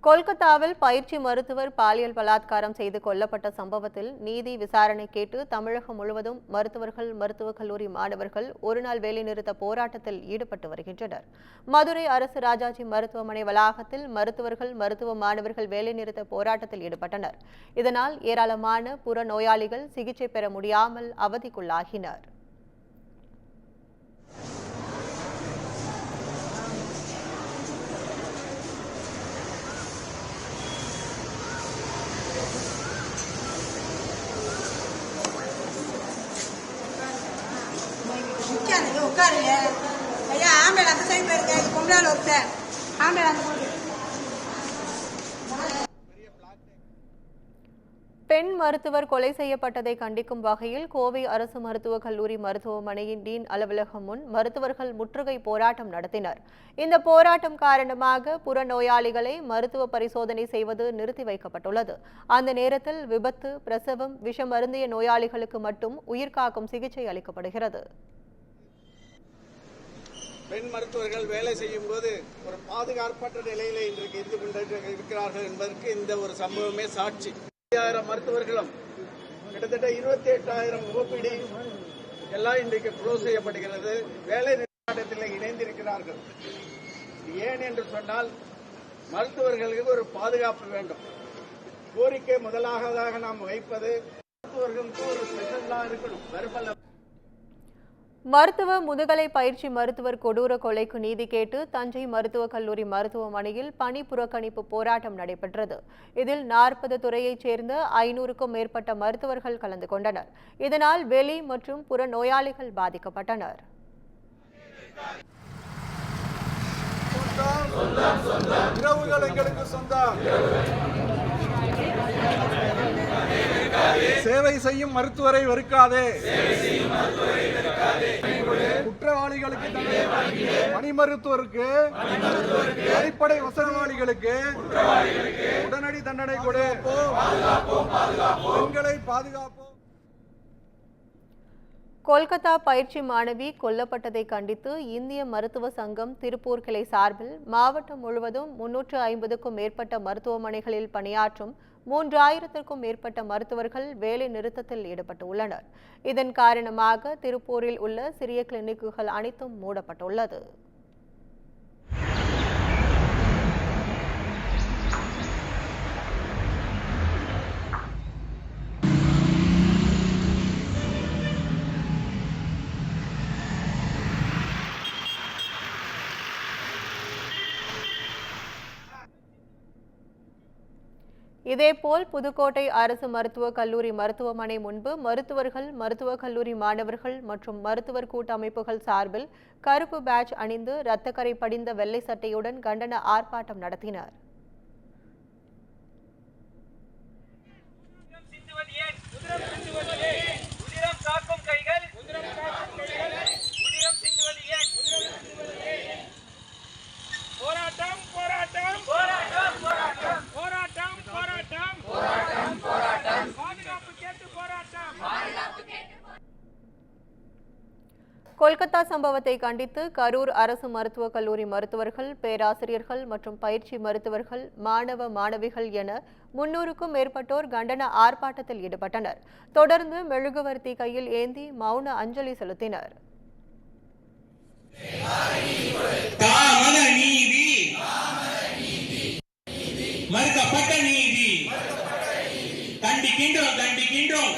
கொல்கத்தாவில் பயிற்சி மருத்துவர் பாலியல் பலாத்காரம் செய்து கொல்லப்பட்ட சம்பவத்தில் நீதி விசாரணை கேட்டு தமிழகம் முழுவதும் மருத்துவர்கள், மருத்துவக் கல்லூரி மாணவர்கள் ஒருநாள் வேலைநிறுத்த போராட்டத்தில் ஈடுபட்டு வருகின்றனர். மதுரை அரசு ராஜாஜி மருத்துவமனை வளாகத்தில் மருத்துவர்கள், மருத்துவ மாணவர்கள் வேலைநிறுத்த போராட்டத்தில் ஈடுபட்டனர். இதனால் ஏராளமான புற நோயாளிகள் சிகிச்சை பெற முடியாமல் அவதிக்குள்ளாகினர். பெண் மருத்துவர் கொலை செய்யப்பட்டதை கண்டிக்கும் வகையில் கோவை அரசு மருத்துவக் கல்லூரி மருத்துவமனையின் டீன் அலுவலகம் முன் மருத்துவர்கள் முற்றுகை போராட்டம் நடத்தினர். இந்த போராட்டம் காரணமாக புற நோயாளிகளை மருத்துவ பரிசோதனை செய்வது நிறுத்தி வைக்கப்பட்டுள்ளது. அந்த நேரத்தில் விபத்து, பிரசவம், விஷம் அருந்திய நோயாளிகளுக்கு மட்டும் உயிர்காக்கும் சிகிச்சை அளிக்கப்படுகிறது. பெண் மருத்துவர்கள் வேலை செய்யும் போது ஒரு பாதுகாப்பற்ற நிலையில இன்றைக்கு இருந்து கொண்டிருக்கிறார்கள் என்பதற்கு இந்த ஒரு சம்பவமே சாட்சி. 50,000 மருத்துவர்களும் கிட்டத்தட்ட 28,000 ஓபிடி எல்லாம் இன்றைக்கு க்ளோஸ் செய்யப்படுகிறது. வேலை நிறுத்தத்தில் இணைந்திருக்கிறார்கள். ஏன் என்று சொன்னால் மருத்துவர்களுக்கு ஒரு பாதுகாப்பு வேண்டும். கோரிக்கை முதலாவதாக நாம் வைப்பது மருத்துவர்களுக்கு ஒரு ஸ்பெஷலா இருக்கணும். வெறுப்பல்ல. மருத்துவ முதுகலை பயிற்சி மருத்துவர் கொடூர கொலைக்கு நீதி கேட்டு தஞ்சை மருத்துவக் கல்லூரி மருத்துவமனையில் பணி புறக்கணிப்பு போராட்டம் நடைபெற்றது. இதில் 40 துறையைச் சேர்ந்த 500க்கும் மேற்பட்ட மருத்துவர்கள் கலந்து கொண்டனர். இதனால் வெளி மற்றும் புற நோயாளிகள் பாதிக்கப்பட்டனர். சேவை செய்யும் மருத்துவரை வெறுக்காதே. குற்றவாளிகளுக்கு பணி மருத்துவருக்கு, அடிப்படை வசதிவாளிகளுக்கு உடனடி தண்டனை கொடுப்போம். பெண்களை பாதுகாப்போம். கொல்கத்தா பயிற்சி மாணவி கொல்லப்பட்டதை கண்டித்து இந்திய மருத்துவ சங்கம் திருப்பூர் கிளை சார்பில் மாவட்டம் முழுவதும் 350க்கும் மேற்பட்ட மருத்துவமனைகளில் பணியாற்றும் 3000த்திற்கும் மேற்பட்ட மருத்துவர்கள் வேலை நிறுத்தத்தில் ஈடுபட்டுள்ளனர். இதன் காரணமாக திருப்பூரில் உள்ள சிறிய கிளினிக்குகள் அனைத்தும் மூடப்பட்டுள்ளது. இதேபோல் புதுக்கோட்டை அரசு மருத்துவக் கல்லூரி மருத்துவமனை முன்பு மருத்துவர்கள், மருத்துவக் கல்லூரி மாணவர்கள் மற்றும் மருத்துவர் கூட்டமைப்புகள் சார்பில் கருப்பு பேட்ஜ் அணிந்து இரத்தக்கரை படிந்த வெள்ளை சட்டையுடன் கண்டன ஆர்ப்பாட்டம் நடத்தினர். கொல்கத்தா சம்பவத்தை கண்டித்து கரூர் அரசு மருத்துவக் கல்லூரி மருத்துவர்கள், பேராசிரியர்கள் மற்றும் பயிற்சி மருத்துவர்கள், மாணவ மாணவிகள் என 300க்கும் மேற்பட்டோர் கண்டன ஆர்ப்பாட்டத்தில் ஈடுபட்டனர். தொடர்ந்து மெழுகுவர்த்தி கையில் ஏந்தி மௌன அஞ்சலி செலுத்தினர். கண்டிக்கின்றோம்.